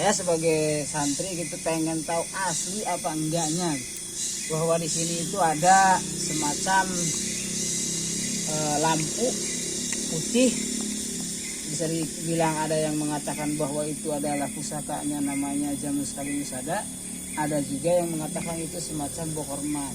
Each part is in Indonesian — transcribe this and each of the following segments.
saya sebagai santri gitu pengen tahu asli apa enggaknya bahwa di sini itu ada semacam lampu putih, bisa dibilang ada yang mengatakan bahwa itu adalah pusakanya namanya Jamus Kalimusada, ada juga yang mengatakan itu semacam bokorma.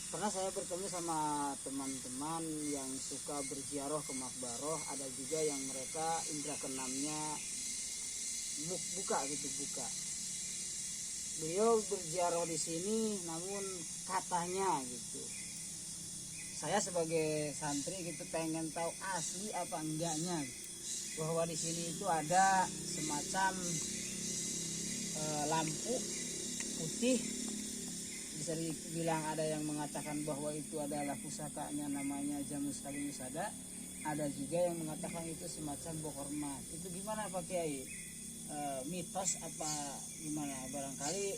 Pernah saya bertemu sama teman-teman yang suka berziarah ke makbaroh, ada juga yang mereka indra keenamnya buka gitu, buka. Beliau berziarah di sini, namun katanya gitu, saya sebagai santri gitu pengen tahu asli apa enggaknya bahwa di sini itu ada semacam lampu putih, bisa dibilang ada yang mengatakan bahwa itu adalah pusakanya namanya Jamus Kalimusada, ada juga yang mengatakan itu semacam bokorma. Itu gimana Pak Kiai? Mitos apa gimana? Barangkali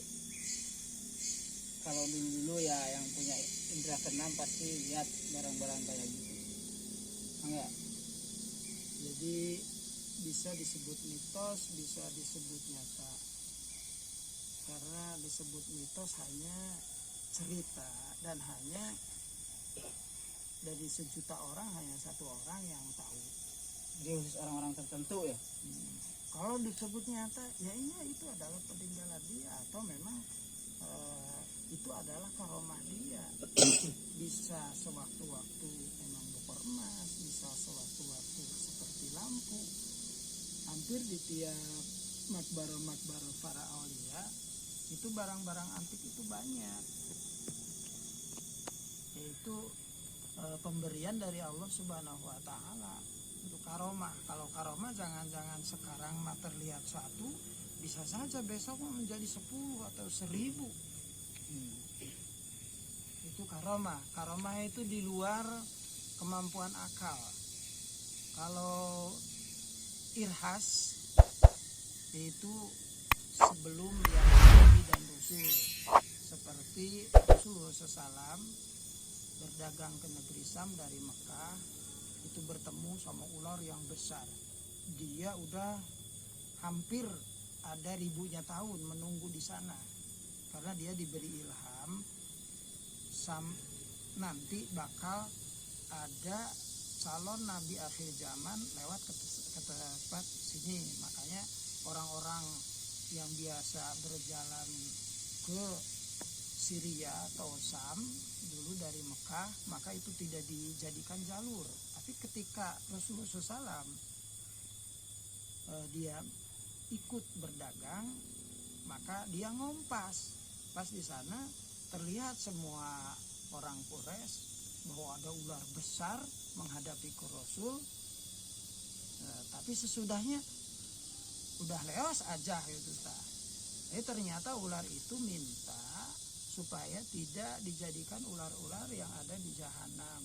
kalau dulu ya yang punya indra keenam pasti lihat barang-barang kayak gitu. Enggak? Jadi bisa disebut mitos, bisa disebut nyata. Karena disebut mitos hanya cerita, dan hanya dari sejuta orang hanya satu orang yang tahu. Jadi khusus orang-orang tertentu ya. Kalau disebut nyata, ya ini itu adalah peninggalan dia, atau memang itu adalah karomah dia. Bisa sewaktu-waktu memang bokor emas, bisa sewaktu-waktu seperti lampu. Hampir di tiap makbaro-makbaro para aulia itu barang-barang antik itu banyak, yaitu pemberian dari Allah Subhanahu wa Ta'ala untuk karomah. Kalau karomah jangan-jangan sekarang terlihat satu, bisa saja besok menjadi 10 atau 1000. Itu karomah. Karomah itu di luar kemampuan akal. Kalau irhas itu sebelum yang Nabi dan Rasul, seperti Rasulullah SAW berdagang ke negeri Sam dari Mekah, itu bertemu sama ular yang besar. Dia udah hampir ada ribunya tahun menunggu di sana, karena dia diberi ilham nanti bakal ada calon nabi akhir zaman lewat ke tempat sini. Makanya orang-orang yang biasa berjalan ke Syria atau Sam dulu dari Mekah, maka itu tidak dijadikan jalur. Tapi ketika Rasulullah SAW dia ikut berdagang, maka dia ngompas. Pas di sana terlihat semua orang Quraisy bahwa ada ular besar menghadapi ke Rasul. Tapi sesudahnya udah leos aja gitu. Tapi ternyata ular itu minta supaya tidak dijadikan ular-ular yang ada di jahanam,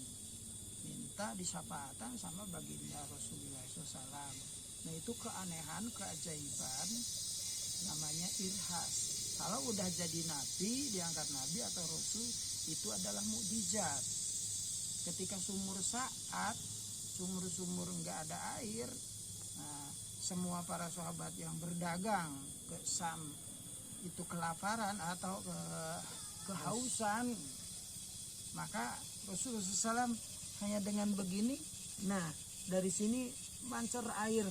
minta disapaatan sama baginda Rasulullah SAW. Nah itu keanehan, keajaiban, namanya irhas. Kalau udah jadi nabi, diangkat nabi atau rasul, itu adalah mukjizat. Ketika sumur nggak ada air, nah, semua para sahabat yang berdagang ke Sam itu kelaparan atau kehausan, maka Rasulullah SAW hanya dengan begini, nah dari sini mancar air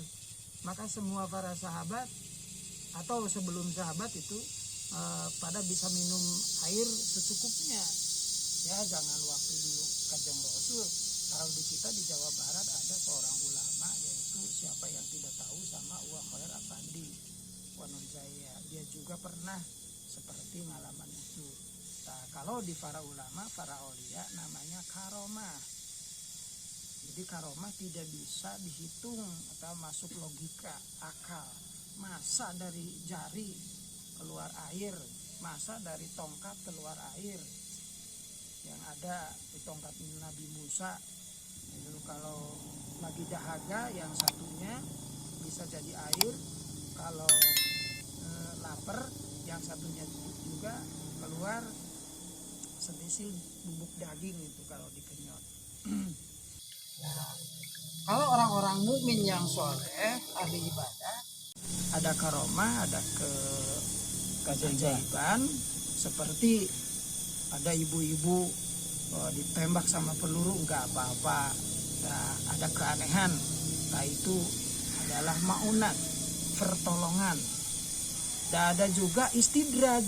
maka semua para sahabat atau sebelum sahabat itu pada bisa minum air secukupnya. Ya, jangan waktu dulu Kanjeng Rasul. Kalau di kita di Jawa Barat ada seorang ulama, yaitu siapa yang tidak tahu sama Wa Khair Apandi Wanunjaya. Dia juga pernah seperti pengalaman itu. Nah, kalau di para ulama, para aulia namanya karomah. Jadi karomah tidak bisa dihitung atau masuk logika, akal. Masa dari jari keluar air, masa dari tongkat keluar air. Yang ada di tongkat Nabi Musa. Lalu kalau lagi dahaga, yang satunya bisa jadi air. Kalau lapar, yang satunya juga keluar sebisil bubuk daging itu kalau dikenyot. Nah, kalau orang-orang mukmin yang soleh, ahli ibadah, ada karomah, ada keajaiban, seperti ada ibu-ibu ditembak sama peluru nggak apa-apa. Nah, ada keanehan, nah itu adalah maunat, pertolongan. Dan ada juga istidraj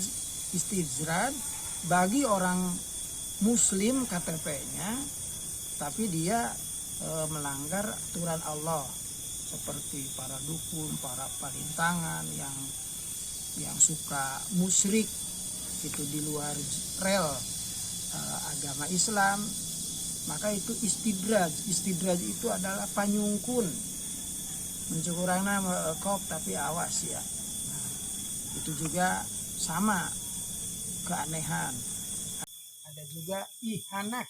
bagi orang muslim KTP-nya, tapi dia melanggar aturan Allah, seperti para dukun, para palintangan yang suka musyrik itu di luar rel agama Islam, maka itu istidraj itu adalah panyungkun, mencukurana kok tapi awas ya. Nah, itu juga sama keanehan. Ada juga ihanah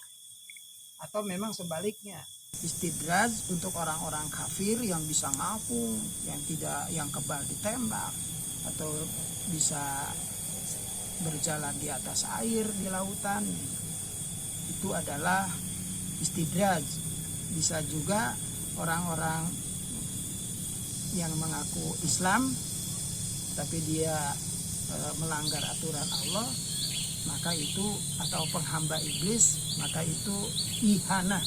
atau memang sebaliknya, istidraj untuk orang-orang kafir yang bisa ngapung, yang kebal ditembak, atau bisa berjalan di atas air di lautan. Itu adalah istidraj. Bisa juga orang-orang yang mengaku Islam tapi dia melanggar aturan Allah, maka itu, atau penghamba iblis, maka itu ihanah,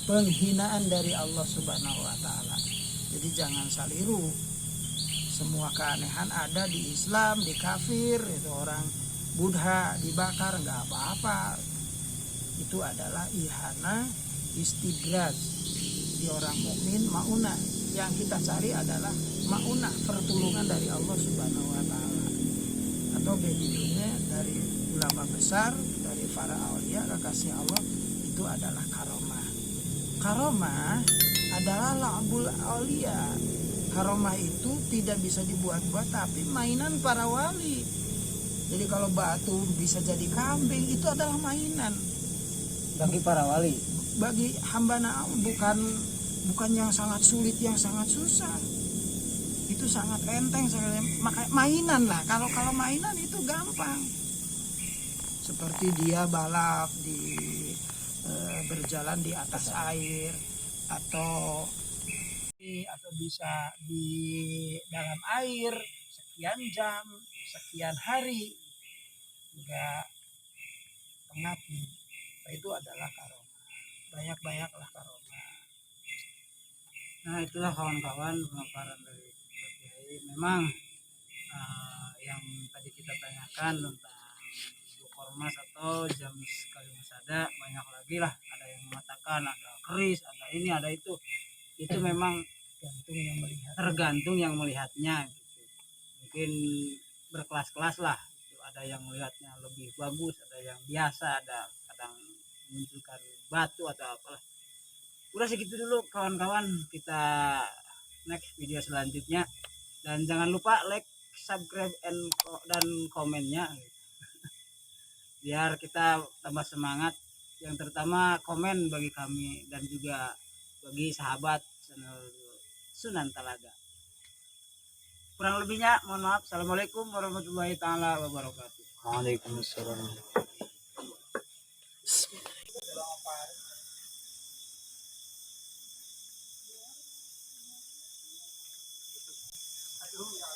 penghinaan dari Allah Subhanahu wa taala. Jadi jangan saliru. Semua keanehan ada di Islam, di kafir, itu orang Buddha dibakar nggak apa-apa. Itu adalah ihana, istidraj. Di orang mukmin maunah. Yang kita cari adalah maunah, pertolongan dari Allah Subhanahu wa taala. Atau bedanya dari ulama besar, dari para aulia kekasih Allah, itu adalah karomah. Karomah adalah la'bul aulia. Karomah itu tidak bisa dibuat-buat, tapi mainan para wali. Jadi kalau batu bisa jadi kambing, itu adalah mainan bagi para wali. Bagi hamba bukan yang sangat sulit, yang sangat susah. Itu sangat enteng, maka mainan lah. Kalau mainan itu gampang. Seperti dia balap berjalan di atas air, atau bisa di dalam air sekian jam, sekian hari, enggak penat. Itu adalah karomah. Banyak-banyaklah karomah. Nah, itulah kawan-kawan pemaparan dari Pak Kiai. Memang yang tadi kita tanyakan tentang Bukormas atau Jamis Kalimasada, banyak lagi lah. Ada yang mengatakan ada keris, ada ini, ada itu. Itu memang tergantung yang melihatnya gitu. Mungkin berkelas-kelas lah gitu. Ada yang melihatnya lebih bagus, ada yang biasa, ada kadang menunjukkan batu atau apalah. Udah segitu dulu kawan-kawan, kita next video selanjutnya, dan jangan lupa like, subscribe, dan komennya biar kita tambah semangat. Yang terutama komen bagi kami dan juga bagi sahabat channel Sunan Talaga. Kurang lebihnya mohon maaf. Assalamualaikum warahmatullahi taala wabarakatuh. Waalaikumsalam. Aduh, ya.